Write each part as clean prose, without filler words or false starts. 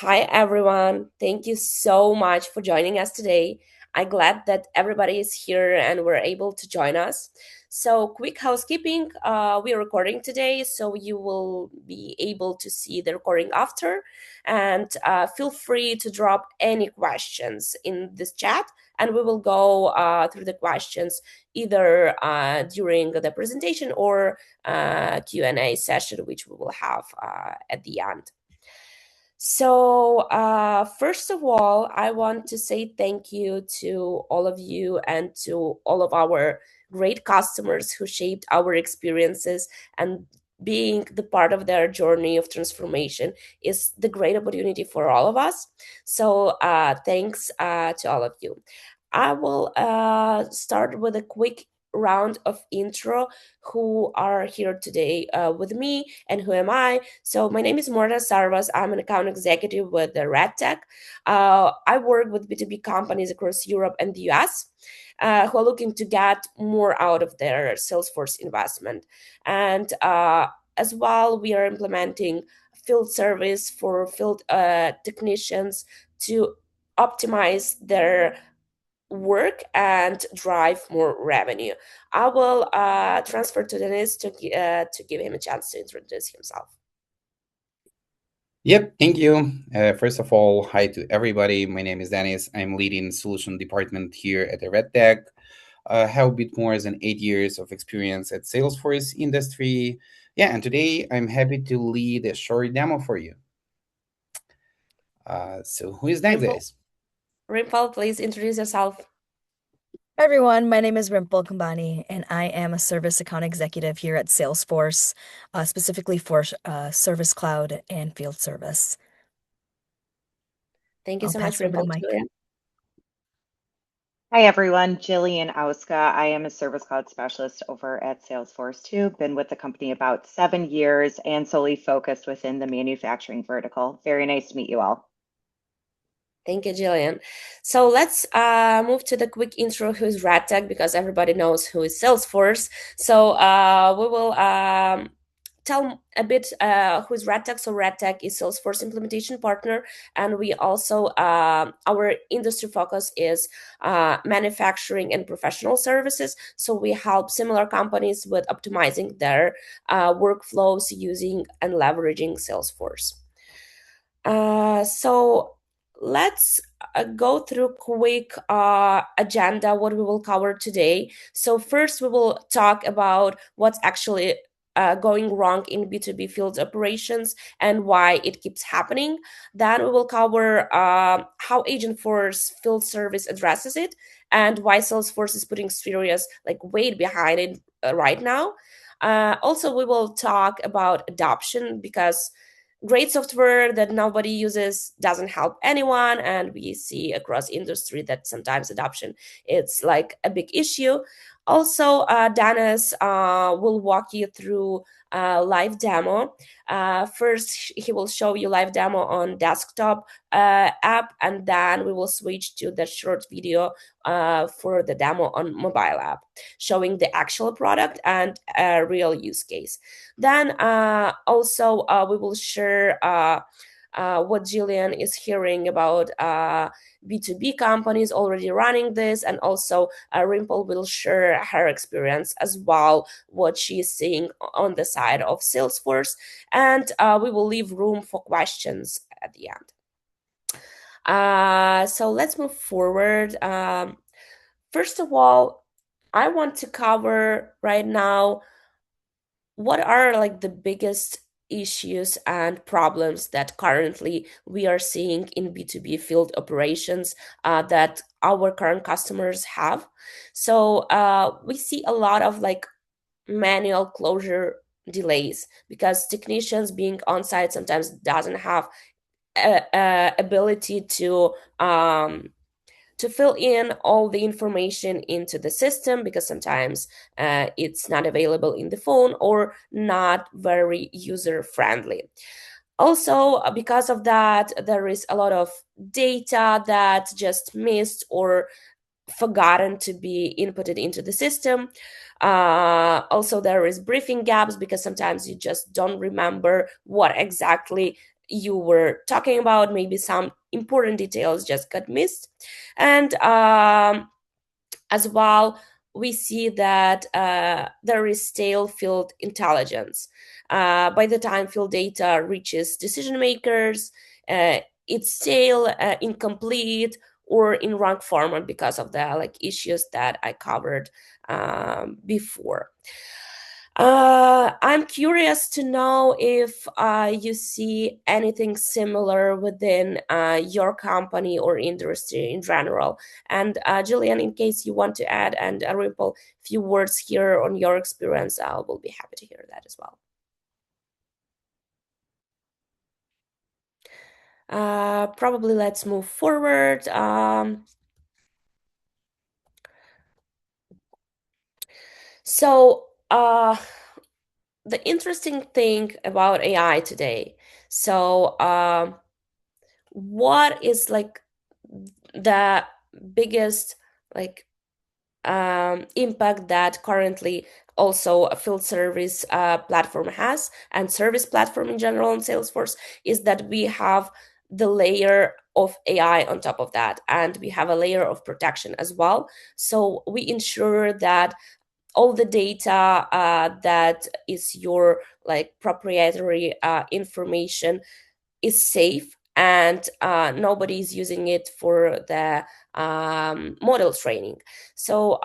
Hi, everyone. Thank you so much for joining us today. I'm glad that everybody is here and we're able to join us. So, quick housekeeping we're recording today, so you will be able to see the recording after. And feel free to drop any questions in this chat, and we will go through the questions either during the presentation or Q&A session, which we will have at the end. So, first of all, I want to say thank you to all of you and to all of our great customers who shaped our experiences, and being the part of their journey of transformation is the great opportunity for all of us. So, thanks to all of you. I will start with a quick round of intro who are here today with me and who am I. So my name is Morta Sarvas. I'm an account executive with the RedTech. I work with B2B companies across Europe and the US who are looking to get more out of their Salesforce investment. And as well, we are implementing field service for field technicians to optimize their work and drive more revenue. I will transfer to Dennis to give him a chance to introduce himself. Yep, thank you. First of all, hi to everybody. My name is Dennis. I'm leading solution department here at the RedTech. I have a bit more than 8 years of experience at Salesforce industry. Yeah, and today I'm happy to lead a short demo for you. So who is next, guys? Rimple, please introduce yourself. Hi everyone, my name is Rimple Kambani, and I am a service account executive here at Salesforce, specifically for Service Cloud and Field Service. Thank you I'll so much, pass over to Rimple. Mike. Hi everyone, Jillian Auska. I am a Service Cloud specialist over at Salesforce too. Been with the company about 7 years and solely focused within the manufacturing vertical. Very nice to meet you all. Thank you, Jillian. So let's move to the quick intro who's RedTech, because everybody knows who is Salesforce. So we will tell a bit who's RedTech. So RedTech is Salesforce implementation partner, and we also our industry focus is manufacturing and professional services. So we help similar companies with optimizing their workflows using and leveraging Salesforce. So let's go through quick agenda what we will cover today. So first we will talk about what's actually going wrong in B2B field operations and why it keeps happening. Then we will cover how Agentforce Field Service addresses it and why Salesforce is putting serious weight behind it right now. Also, we will talk about adoption, because great software that nobody uses doesn't help anyone, and we see across industry that sometimes adoption it's like a big issue. Also, Dennis will walk you through a live demo. First, he will show you live demo on desktop app, and then we will switch to the short video for the demo on mobile app, showing the actual product and a real use case. Then also we will share what Jillian is hearing about B2B companies already running this, and also Rimple will share her experience as well, what she is seeing on the side of Salesforce, and we will leave room for questions at the end. So let's move forward. First of all, I want to cover right now what are the biggest issues and problems that currently we are seeing in B2B field operations that our current customers have. So we see a lot of manual closure delays, because technicians being on site sometimes doesn't have ability to fill in all the information into the system, because sometimes it's not available in the phone or not very user friendly. Also, because of that, there is a lot of data that just missed or forgotten to be inputted into the system. Also, there is briefing gaps, because sometimes you just don't remember what exactly you were talking about. Maybe some important details just got missed. And as well, we see that there is stale field intelligence. By the time field data reaches decision makers, it's stale, incomplete, or in wrong format because of the issues that I covered before. I'm curious to know if you see anything similar within your company or industry in general. And Jillian, in case you want to add, and Rimple, a few words here on your experience, I will be happy to hear that as well. Probably let's move forward. So the interesting thing about AI today. So what is the biggest impact that currently also a field service platform has, and service platform in general in Salesforce, is that we have the layer of AI on top of that, and we have a layer of protection as well. So we ensure that all the data that is your proprietary information is safe, and nobody is using it for the model training. So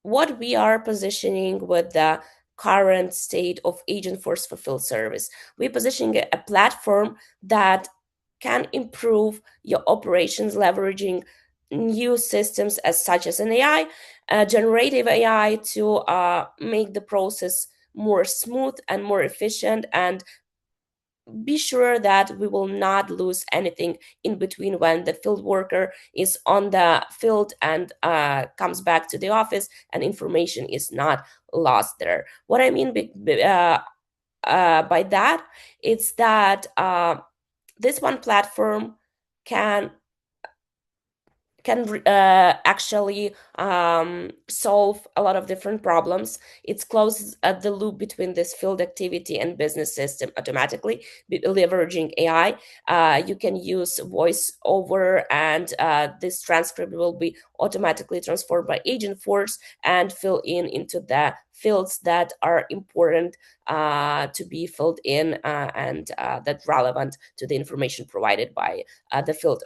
what we are positioning with the current state of Agentforce for Field Service, we're positioning a platform that can improve your operations, leveraging new systems as such as an AI, generative AI, to make the process more smooth and more efficient, and be sure that we will not lose anything in between when the field worker is on the field and comes back to the office, and information is not lost there. What I mean by that, it's that this one platform can actually solve a lot of different problems. It closes the loop between this field activity and business system automatically, leveraging AI. You can use voice over, and this transcript will be automatically transformed by Agentforce and fill into the fields that are important to be filled in, and that relevant to the information provided by the field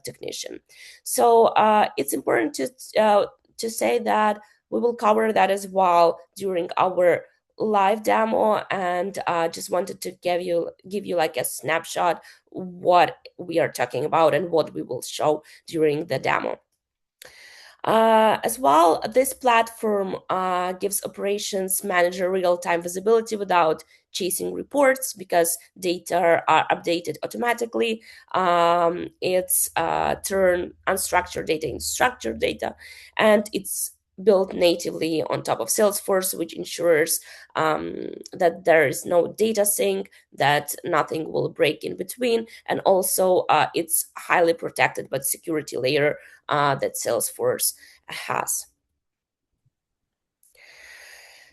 technician. So it's important to say that we will cover that as well during our live demo, and just wanted to give you like a snapshot what we are talking about and what we will show during the demo. As well, this platform gives operations manager real-time visibility without chasing reports, because data are updated automatically. It's turn unstructured data into structured data, and it's built natively on top of Salesforce, which ensures that there is no data sync, that nothing will break in between, and also it's highly protected by the security layer that Salesforce has.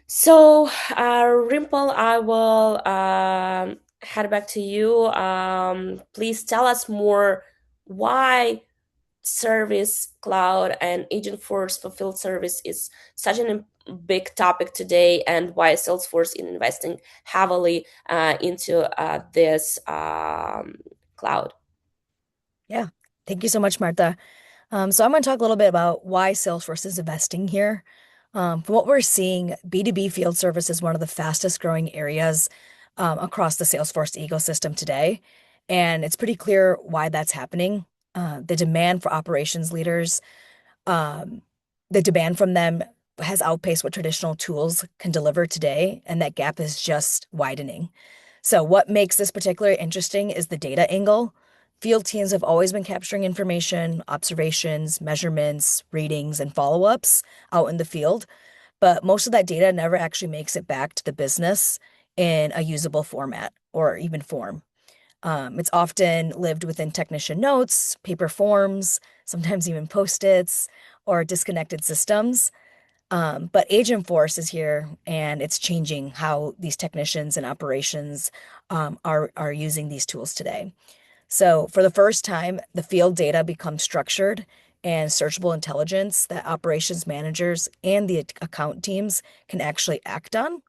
So, Rimple, I will head back to you. Please tell us more why Service Cloud and Agentforce for Field Service is such a big topic today, and why Salesforce is investing heavily into this cloud. Yeah, thank you so much, Marta. So I'm going to talk a little bit about why Salesforce is investing here. From what we're seeing, B2B field service is one of the fastest growing areas across the Salesforce ecosystem today. And it's pretty clear why that's happening. The demand for operations leaders, the demand from them has outpaced what traditional tools can deliver today, and that gap is just widening. So what makes this particularly interesting is the data angle. Field teams have always been capturing information, observations, measurements, readings, and follow-ups out in the field, but most of that data never actually makes it back to the business in a usable format or even form. It's often lived within technician notes, paper forms, sometimes even Post-its, or disconnected systems. But Agentforce is here, and it's changing how these technicians and operations are using these tools today. So for the first time, the field data becomes structured and searchable intelligence that operations managers and the account teams can actually act on.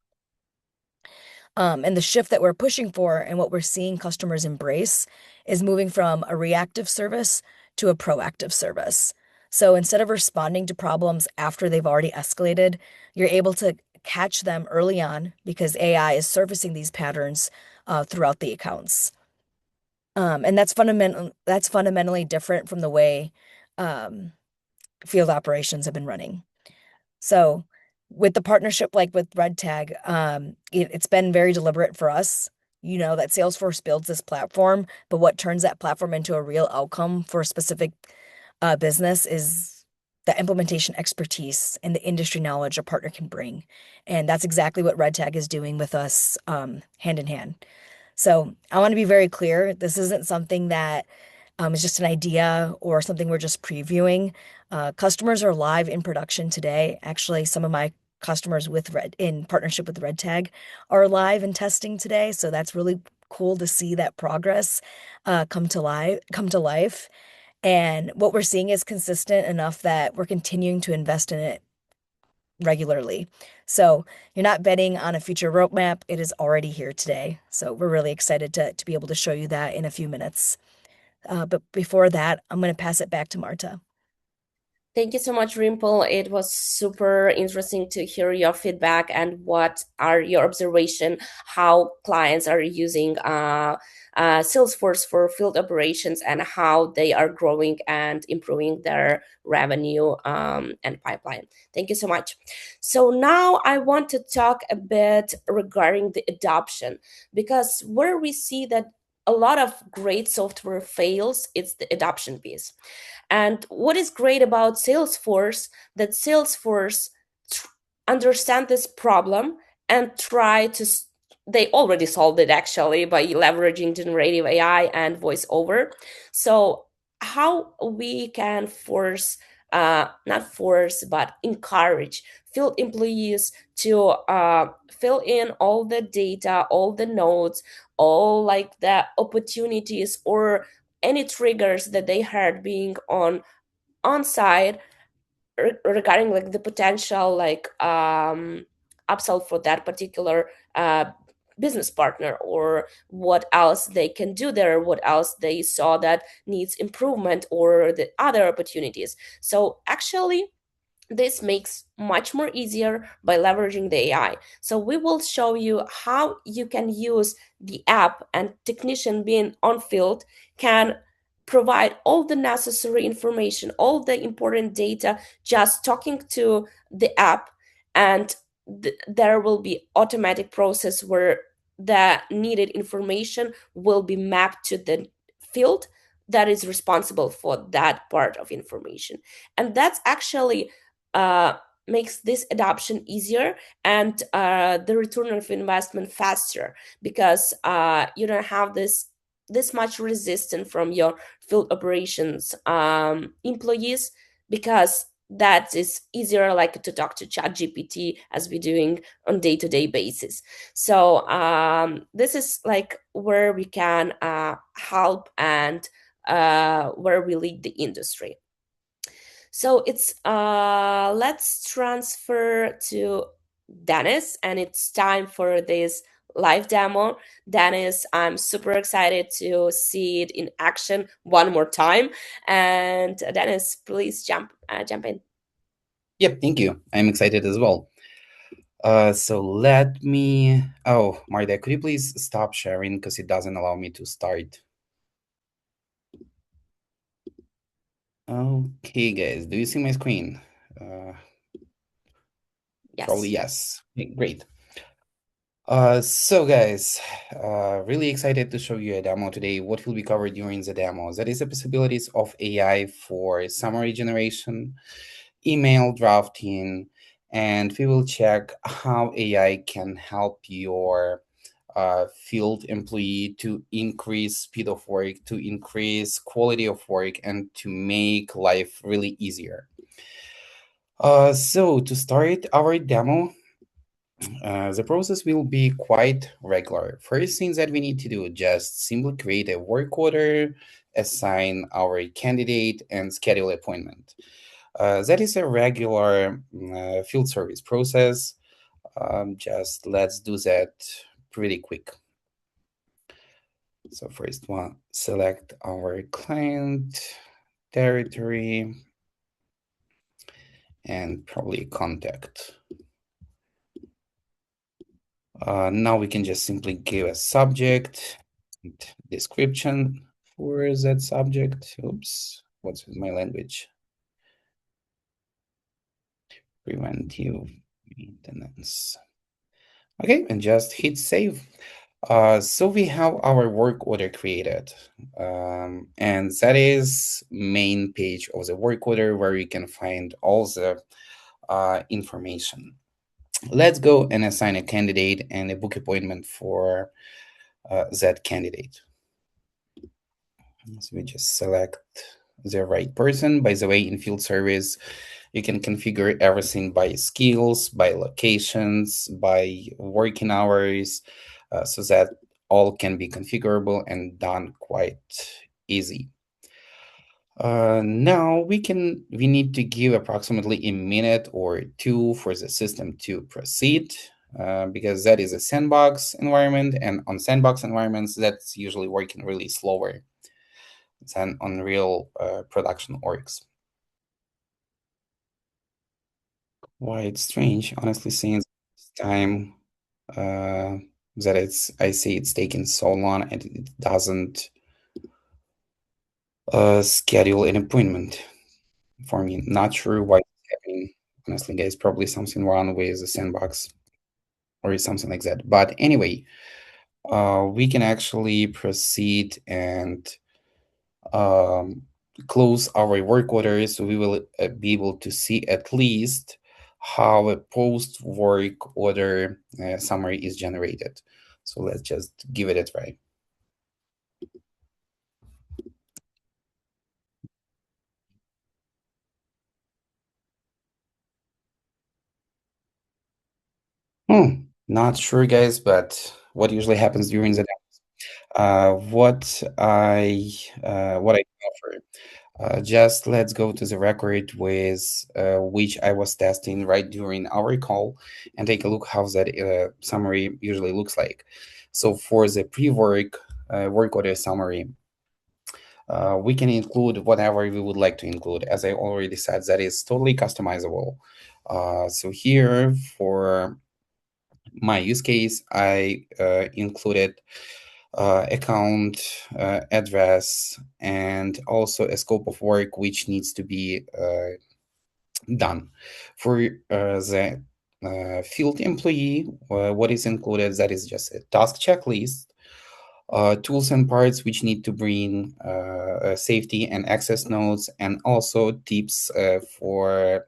And the shift that we're pushing for and what we're seeing customers embrace is moving from a reactive service to a proactive service. So instead of responding to problems after they've already escalated, you're able to catch them early on because AI is surfacing these patterns throughout the accounts. And that's fundamentally different from the way um, field operations have been running. So with the partnership like with Red Tag, it's been very deliberate for us. You know that Salesforce builds this platform, but what turns that platform into a real outcome for a specific business is the implementation expertise and the industry knowledge a partner can bring. And that's exactly what Red Tag is doing with us hand in hand. So I want to be very clear. This isn't something that is just an idea or something we're just previewing. Customers are live in production today. Actually, some of my customers in partnership with Red Tag are live in testing today. So that's really cool to see that progress come to life. And what we're seeing is consistent enough that we're continuing to invest in it regularly. So you're not betting on a future roadmap. It is already here today. So we're really excited to be able to show you that in a few minutes. But before that, I'm going to pass it back to Marta. Thank you so much, Rimple. It was super interesting to hear your feedback and what are your observation, how clients are using Salesforce for field operations and how they are growing and improving their revenue and pipeline. Thank you so much. So now I want to talk a bit regarding the adoption, because where we see that a lot of great software fails, it's the adoption piece. And what is great about Salesforce, that Salesforce understand this problem and try to they already solved it actually by leveraging generative AI and voiceover. So how we can not force, but encourage field employees to fill in all the data, all the notes, all like the opportunities or any triggers that they heard being on site regarding like the potential like upsell for that particular business partner, or what else they can do there, what else they saw that needs improvement, or the other opportunities. So actually this makes much more easier by leveraging the AI. So we will show you how you can use the app, and technician being on field can provide all the necessary information, all the important data, just talking to the app, and there will be automatic process where the needed information will be mapped to the field that is responsible for that part of information. And that's actually uh, makes this adoption easier and the return of investment faster, because you don't have this much resistance from your field operations employees, because that is easier like to talk to ChatGPT as we're doing on day-to-day basis. So this is like where we can help and where we lead the industry. So it's let's transfer to Dennis, and it's time for this live demo. Dennis, I'm super excited to see it in action one more time. And Dennis, please jump in. Yep, thank you. I'm excited as well. So let me. Oh, Marta, could you please stop sharing because it doesn't allow me to start? Okay, guys, do you see my screen? Yes. Probably yes. Okay, great. So guys, really excited to show you a demo today. What will be covered during the demo? That is the possibilities of AI for summary generation, email drafting, and we will check how AI can help your field employee to increase speed of work, to increase quality of work, and to make life really easier. So to start our demo, the process will be quite regular. First things that we need to do, just simply create a work order, assign our candidate, and schedule appointment. That is a regular field service process. Just let's do that pretty quick. So first one, select our client, territory, and probably contact. Now we can just simply give a subject and description for that subject. Oops, what's with my language? Preventive maintenance. Okay, and just hit save. So we have our work order created, and that is main page of the work order where you can find all the information. Let's go and assign a candidate and a book appointment for that candidate. So we just select the right person. By the way, in field service, you can configure everything by skills, by locations, by working hours, so that all can be configurable and done quite easy. Now we need to give approximately a minute or two for the system to proceed, because that is a sandbox environment, and on sandbox environments, that's usually working really slower than on real production orgs. Why it's strange, honestly, since time that I see it's taking so long and it doesn't schedule an appointment for me. Not sure why it's happening. Honestly, guys, probably something wrong with the sandbox or something like that. But anyway, we can actually proceed and um, close our work order, so we will be able to see at least how a post-work order summary is generated. So let's just give it a try. Not sure, guys, but what usually happens during the what I offer. Just let's go to the record with which I was testing right during our call and take a look how that summary usually looks like. So for the pre-work work order summary, we can include whatever we would like to include. As I already said, that is totally customizable. So here for my use case, I included account, address, and also a scope of work which needs to be done. For the field employee, what is included, that is just a task checklist, tools and parts which need to bring safety and access notes, and also tips for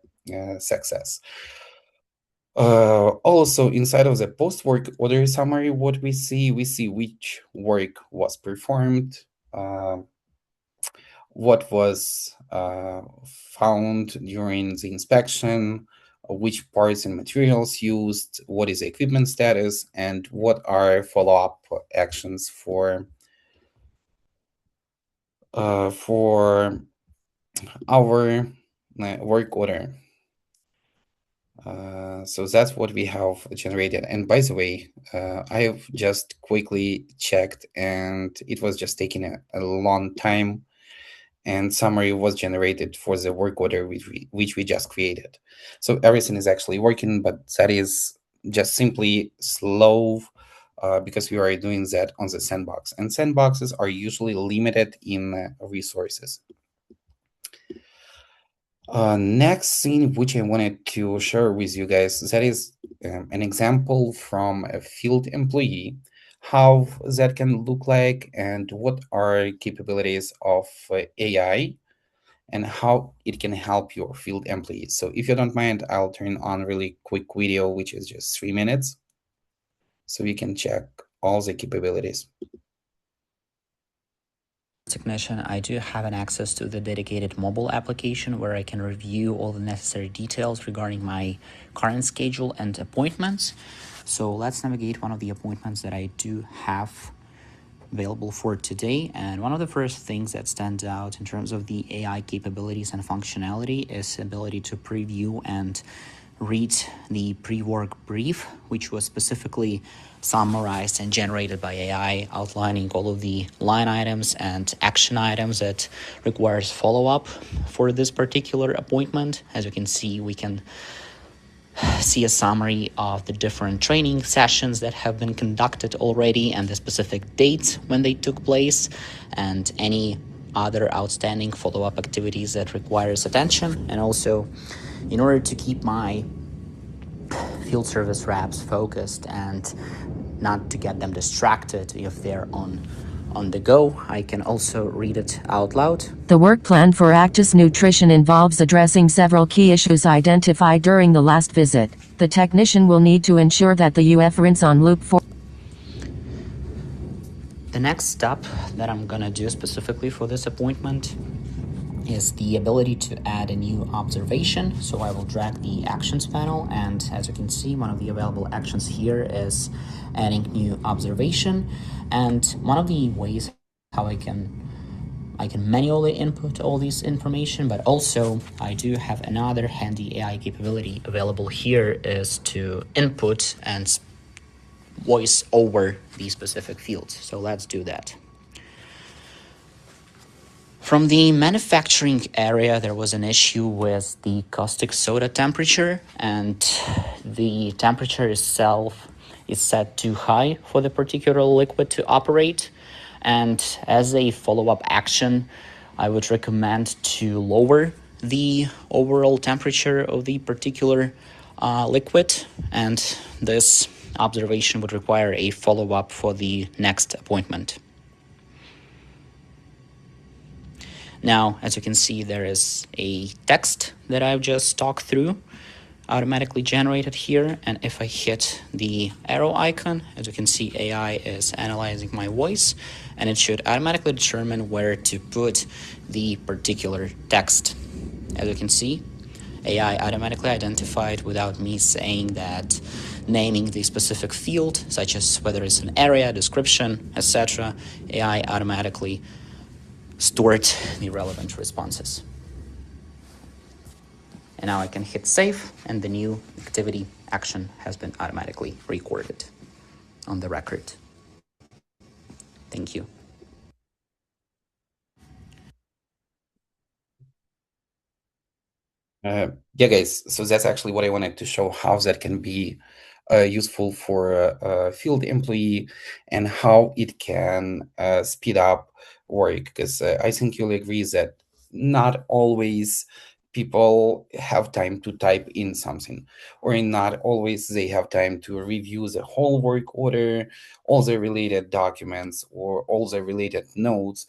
success. Also, inside of the post-work order summary, what we see which work was performed, what was found during the inspection, which parts and materials used, what is the equipment status, and what are follow-up actions for our work order. So that's what we have generated. And by the way, I have just quickly checked, and it was just taking a long time. And summary was generated for the work order which we just created. So everything is actually working, but that is just simply slow because we are doing that on the sandbox. And sandboxes are usually limited in resources. Next thing which I wanted to share with you guys, that is an example from a field employee, how that can look like and what are capabilities of AI and how it can help your field employees. So if you don't mind, I'll turn on really quick video, which is just 3 minutes, so you can check all the capabilities. technician, I do have an access to the dedicated mobile application where I can review all the necessary details regarding my current schedule and appointments. So let's navigate one of the appointments that I do have available for today. And one of the first things that stands out in terms of the AI capabilities and functionality is ability to preview and read the pre-work brief, which was specifically summarized and generated by AI, outlining all of the line items and action items that requires follow-up for this particular appointment. As you can see, we can see a summary of the different training sessions that have been conducted already and the specific dates when they took place, and any other outstanding follow-up activities that requires attention. And also, in order to keep my field service reps focused and not to get them distracted if they're on the go, I can also read it out loud. The work plan for Actis Nutrition involves addressing several key issues identified during the last visit. The technician will need to ensure that the UF rinse on loop for. The next step that I'm gonna do specifically for this appointment is the ability to add a new observation. So I will drag the actions panel, and as you can see, one of the available actions here is adding new observation. And one of the ways how I can manually input all this information, but also I do have another handy AI capability available here is to input and voice over these specific fields. So let's do that. From the manufacturing area, there was an issue with the caustic soda temperature, and the temperature itself is set too high for the particular liquid to operate. And as a follow-up action, I would recommend to lower the overall temperature of the particular liquid, and this observation would require a follow-up for the next appointment. Now, as you can see, there is a text that I've just talked through, automatically generated here. And if I hit the arrow icon, as you can see, AI is analyzing my voice, and it should automatically determine where to put the particular text. As you can see, AI automatically identified without me saying that, naming the specific field, such as whether it's an area, description, etc. AI automatically stored the relevant responses. And now I can hit save, and the new activity action has been automatically recorded on the record. Thank you. Yeah, guys, so that's actually what I wanted to show, how that can be useful for a field employee and how it can speed up work. Because I think you'll agree that not always people have time to type in something, or not always they have time to review the whole work order, all the related documents, or all the related notes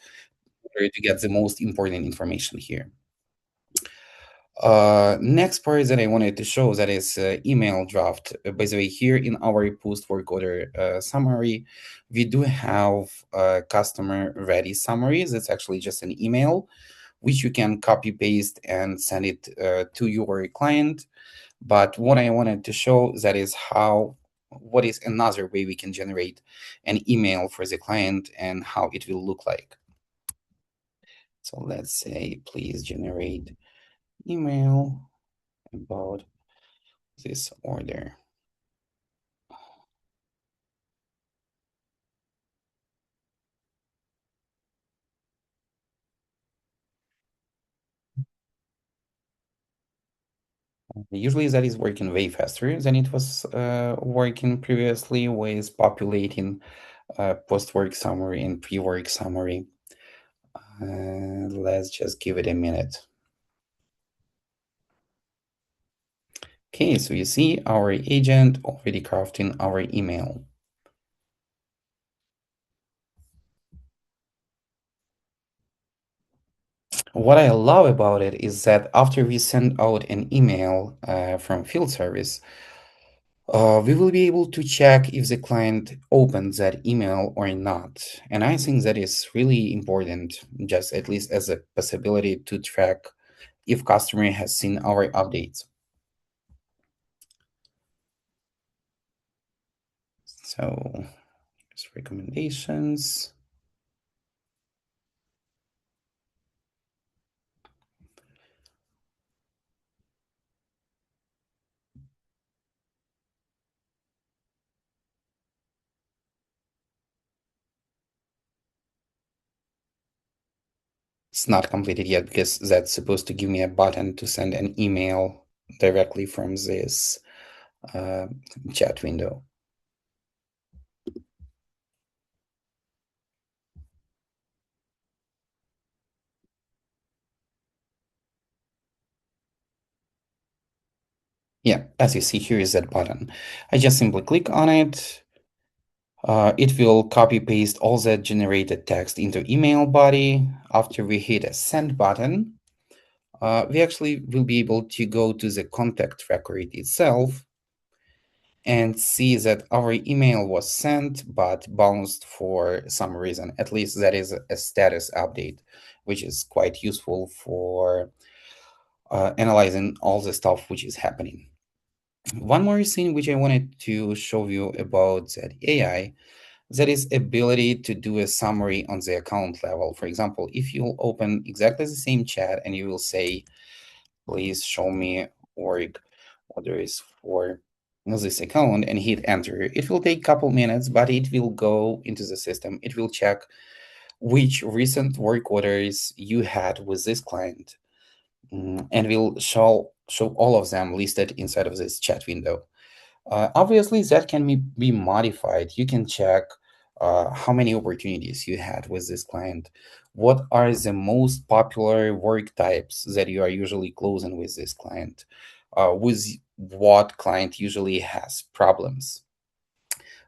in order to get the most important information here. Next part that I wanted to show, that is email draft. By the way, here in our post work order summary, we do have a customer ready summary. That's actually just an email which you can copy paste and send it to your client. But what I wanted to show, that is what is another way we can generate an email for the client and how it will look like. So let's say, please generate email about this order. Usually that is working way faster than it was working previously with populating post-work summary and pre-work summary. Let's just give it a minute. Okay, so you see our agent already crafting our email. What I love about it is that after we send out an email from field service, We will be able to check if the client opened that email or not. And I think that is really important, just at least as a possibility to track if customer has seen our updates. So here's recommendations. It's not completed yet because that's supposed to give me a button to send an email directly from this chat window. Yeah, as you see, here is that button. I just simply click on it. It will copy paste all that generated text into email body. After we hit a send button, we actually will be able to go to the contact record itself and see that our email was sent but bounced for some reason. At least that is a status update, which is quite useful for analyzing all the stuff which is happening. One more thing which I wanted to show you about that AI, that is ability to do a summary on the account level. For example, if you'll open exactly the same chat and you will say, please show me org orders for this account and hit enter, it will take a couple minutes, but it will go into the system. It will check which recent work orders you had with this client, and will show all of them listed inside of this chat window. Obviously, that can be modified. You can check how many opportunities you had with this client. What are the most popular work types that you are usually closing with this client? With what client usually has problems?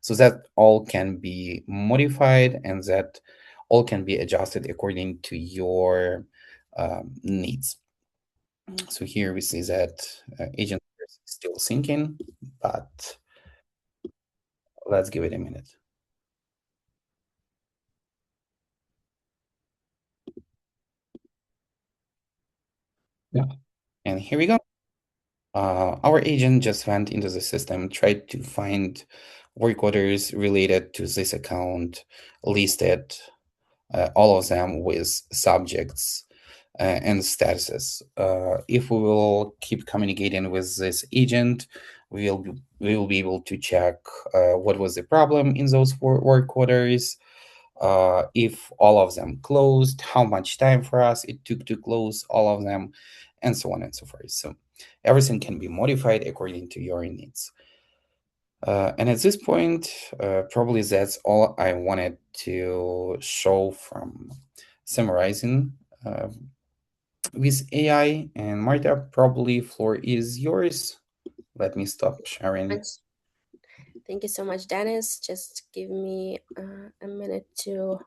So that all can be modified and that all can be adjusted according to your needs. So here we see that agent is still syncing, but let's give it a minute. Yeah, and here we go. Our agent just went into the system, tried to find work orders related to this account, listed all of them with subjects and statuses. If we will keep communicating with this agent, we will be able to check what was the problem in those work orders, if all of them closed, how much time for us it took to close all of them, and so on and so forth. So everything can be modified according to your needs. And at this point, probably that's all I wanted to show from summarizing with AI. And Marta, probably floor is yours. Let me stop sharing. Thank you so much, Dennis. Just give me a minute to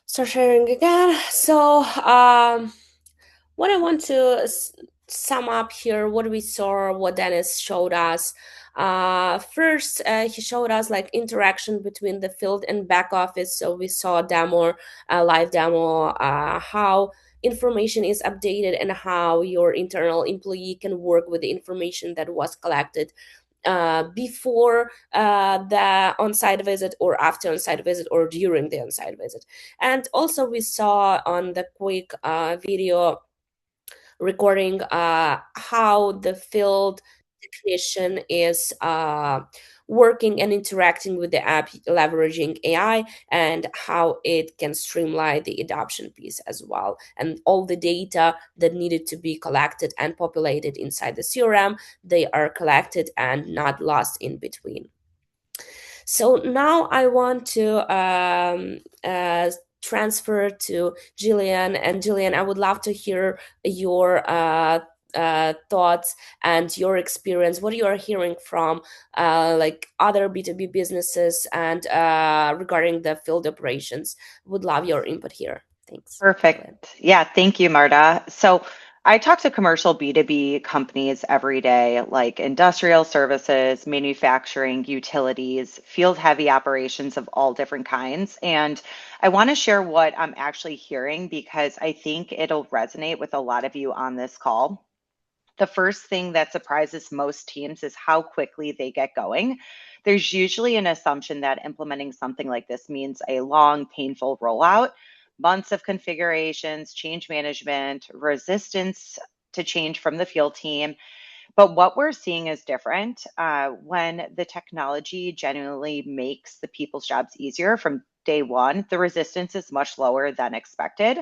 start sharing again. So, what I want to sum up here, what we saw, what Dennis showed us. First, he showed us like interaction between the field and back office. So we saw a demo, a live demo, how information is updated and how your internal employee can work with the information that was collected before the on-site visit or after on-site visit or during the on-site visit. And also we saw on the quick video recording how the field technician is working and interacting with the app leveraging AI and how it can streamline the adoption piece as well. And all the data that needed to be collected and populated inside the CRM, they are collected and not lost in between. So now I want to transfer to Jillian. And Jillian, I would love to hear your thoughts and your experience, what you are hearing from like other B2B businesses and regarding the field operations. Would love your input here. Thanks. Perfect. Yeah, thank you, Marta. So I talk to commercial B2B companies every day, like industrial services, manufacturing, utilities, field heavy operations of all different kinds. And I want to share what I'm actually hearing because I think it'll resonate with a lot of you on this call. The first thing that surprises most teams is how quickly they get going. There's usually an assumption that implementing something like this means a long, painful rollout, months of configurations, change management, resistance to change from the field team. But what we're seeing is different. When the technology genuinely makes the people's jobs easier from day one, the resistance is much lower than expected.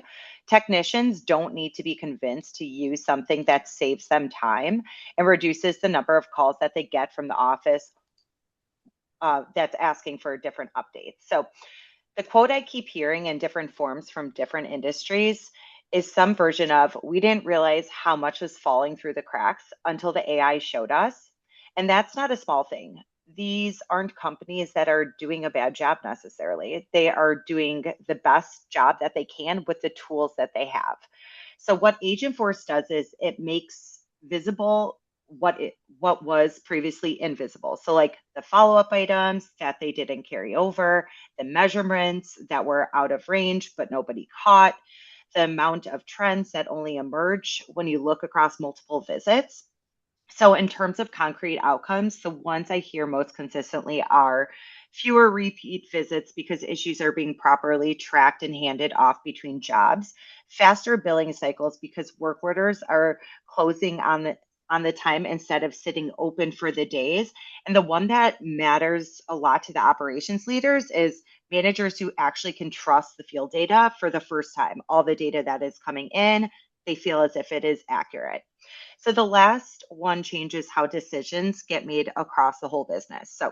Technicians don't need to be convinced to use something that saves them time and reduces the number of calls that they get from the office that's asking for different updates. So the quote I keep hearing in different forms from different industries is some version of, we didn't realize how much was falling through the cracks until the AI showed us. And that's not a small thing. These aren't companies that are doing a bad job necessarily. They are doing the best job that they can with the tools that they have. So what Agentforce does is it makes visible what was previously invisible. So like the follow-up items that they didn't carry over, the measurements that were out of range but nobody caught, the amount of trends that only emerge when you look across multiple visits. So, in terms of concrete outcomes, the ones I hear most consistently are fewer repeat visits because issues are being properly tracked and handed off between jobs, faster billing cycles because work orders are closing on the time instead of sitting open for the days. And the one that matters a lot to the operations leaders is managers who actually can trust the field data for the first time. All the data that is coming in, they feel as if it is accurate. So the last one changes how decisions get made across the whole business. So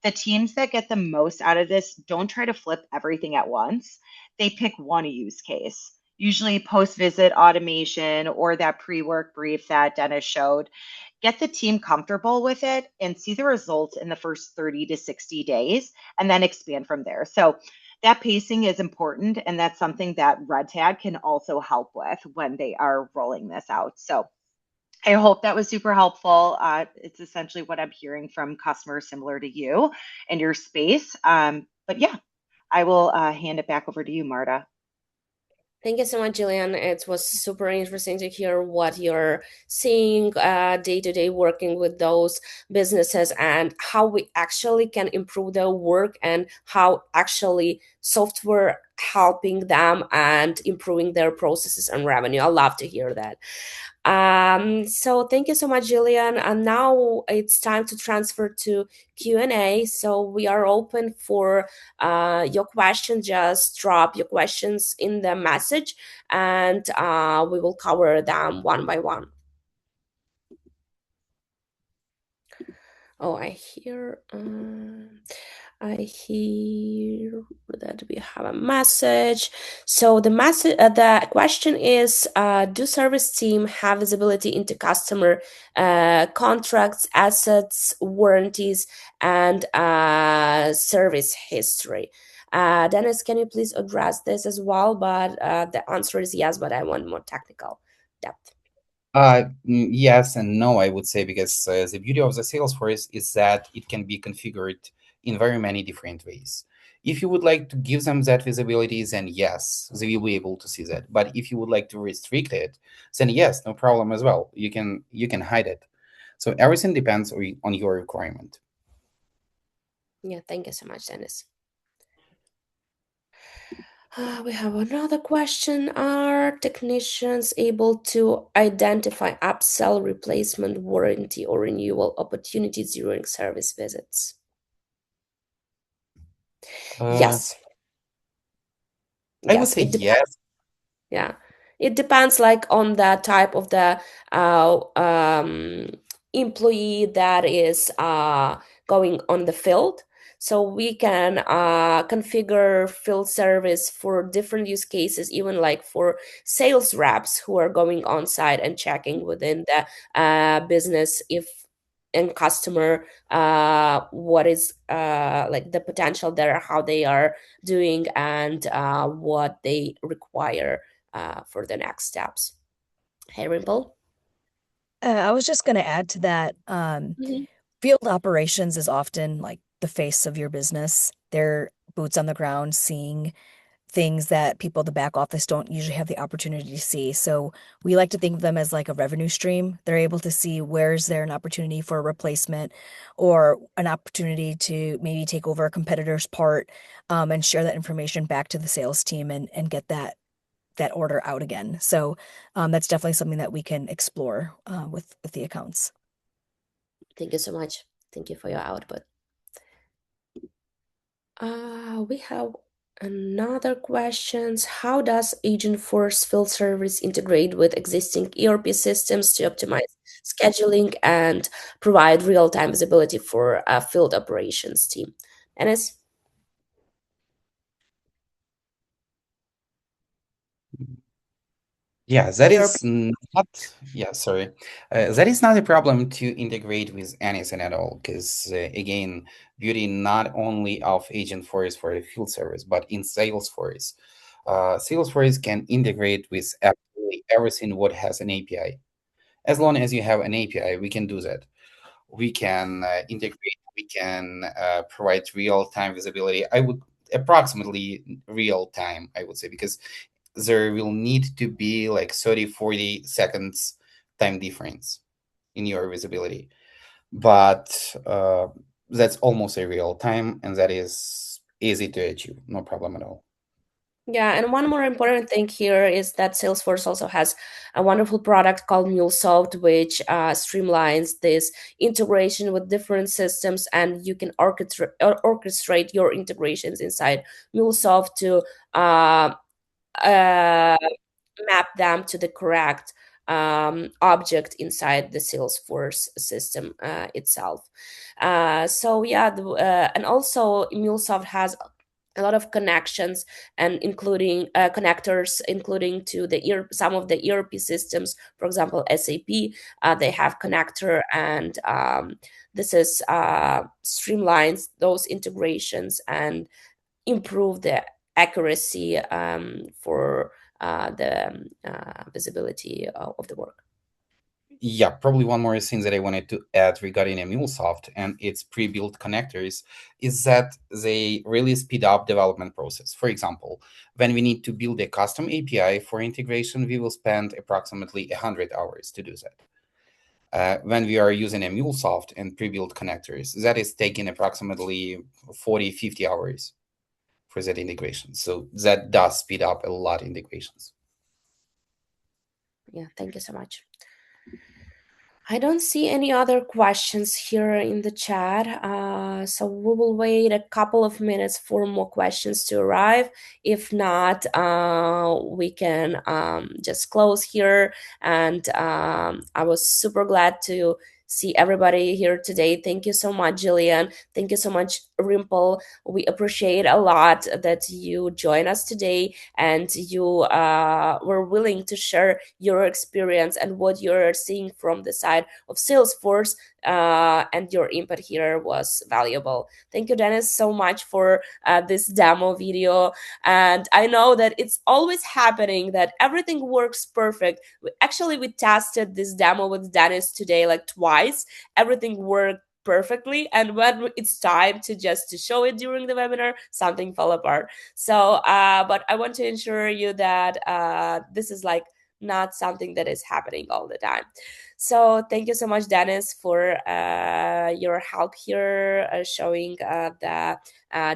the teams that get the most out of this don't try to flip everything at once. They pick one use case, usually post visit automation or that pre work brief that Dennis showed. Get the team comfortable with it and see the results in the first 30 to 60 days and then expand from there. So that pacing is important. And that's something that Red Tag can also help with when they are rolling this out. So I hope that was super helpful. It's essentially what I'm hearing from customers similar to you and your space. But yeah, I will hand it back over to you, Marta. Thank you so much, Jillian. It was super interesting to hear what you're seeing day to day working with those businesses and how we actually can improve their work and how actually software helping them and improving their processes and revenue. I love to hear that. So thank you so much, Jillian. And now it's time to transfer to Q&A. So we are open for your questions. Just drop your questions in the message and we will cover them one by one. Oh, I hear that we have a message. So the question is, do service team have visibility into customer contracts, assets, warranties, and service history? Dennis, can you please address this as well? But the answer is yes, but I want more technical depth. Yes and no, I would say, because the beauty of the Salesforce is that it can be configured in very many different ways. If you would like to give them that visibility, then yes, they will be able to see that. But if you would like to restrict it, then yes, no problem as well. You can hide it. So everything depends on your requirement. Yeah, thank you so much, Dennis. We have another question. Are technicians able to identify upsell, replacement, warranty, or renewal opportunities during service visits? Yes. I would say yes. Yeah, it depends like on the type of the employee that is going on the field. So we can configure field service for different use cases, even like for sales reps who are going on site and checking within the business if and customer what is like the potential there, how they are doing, and what they require for the next steps. Hey, Rimple. I was just going to add to that. Mm-hmm. Field operations is often like the face of your business. They're boots on the ground, seeing things that people at the back office don't usually have the opportunity to see. So we like to think of them as like a revenue stream. They're able to see where's there an opportunity for a replacement or an opportunity to maybe take over a competitor's part, and share that information back to the sales team and get that order out again. So that's definitely something that we can explore with the accounts. Thank you so much. Thank you for your output. We have another questions. How does Agentforce Field Service integrate with existing ERP systems to optimize scheduling and provide real-time visibility for a field operations team? Dennis, Yeah, that ERP. is not, yeah, sorry. That is not a problem to integrate with anything at all, because again, beauty not only of Agentforce for a field service, but in Salesforce. Salesforce can integrate with absolutely everything what has an API. As long as you have an API, we can do that. We can integrate, we can provide real-time visibility. I would approximately real time, I would say, because there will need to be like 30, 40 seconds time difference in your visibility. But that's almost a real time, and that is easy to achieve, no problem at all. Yeah, and one more important thing here is that Salesforce also has a wonderful product called MuleSoft, which streamlines this integration with different systems, and you can orchestrate your integrations inside MuleSoft to uh, uh, map them to the correct object inside the Salesforce system itself. So yeah, and also MuleSoft has a lot of connections and including connectors including to the some of the ERP systems. For example, SAP, they have connector, and this is streamlines those integrations and improve the accuracy for the visibility of the work. Yeah, probably one more thing that I wanted to add regarding MuleSoft and its pre-built connectors is that they really speed up development process. For example, when we need to build a custom API for integration, we will spend approximately 100 hours to do that. When we are using a MuleSoft and pre-built connectors, that is taking approximately 40, 50 hours for that integration. So that does speed up a lot integrations. Yeah, thank you so much. I don't see any other questions here in the chat, so we will wait a couple of minutes for more questions to arrive. If not, we can just close here. And I was super glad to see everybody here today. Thank you so much, Jillian. Thank you so much, Rimple. We appreciate a lot that you join us today and you were willing to share your experience and what you're seeing from the side of Salesforce. And your input here was valuable. Thank you, Dennis, so much for this demo video. And I know that it's always happening that everything works perfect. We tested this demo with Dennis today like twice. Everything worked perfectly, and when it's time to show it during the webinar, something fell apart. So but I want to ensure you that this is like not something that is happening all the time. So thank you so much, Dennis, for your help here, showing the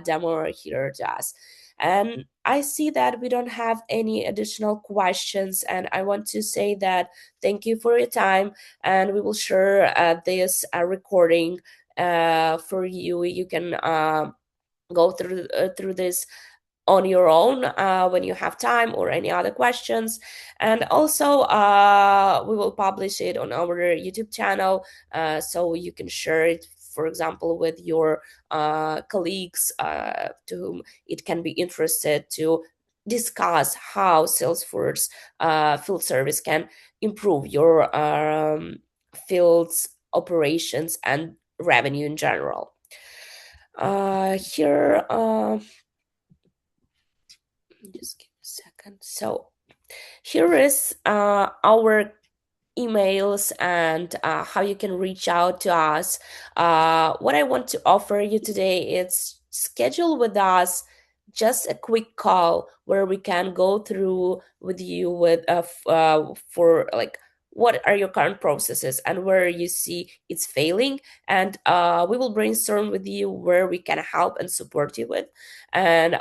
demo here to us. And I see that we don't have any additional questions, and I want to say that thank you for your time, and we will share this recording for you. You can go through this on your own when you have time or any other questions. And also, we will publish it on our YouTube channel, so you can share it, for example, with your colleagues to whom it can be interested to discuss how Salesforce field service can improve your field's operations and revenue in general. Here, just give me a second. So here is our emails and how you can reach out to us. What I want to offer you today is schedule with us just a quick call where we can go through with you with for like what are your current processes and where you see it's failing, and we will brainstorm with you where we can help and support you with. And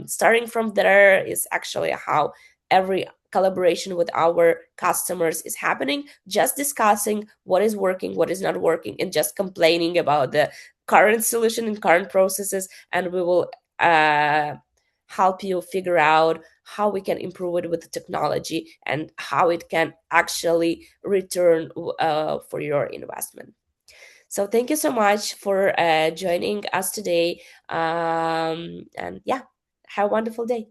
starting from there is actually how every collaboration with our customers is happening, just discussing what is working, what is not working, and just complaining about the current solution and current processes, and we will help you figure out how we can improve it with the technology and how it can actually return for your investment. So thank you so much for joining us today, and yeah, have a wonderful day.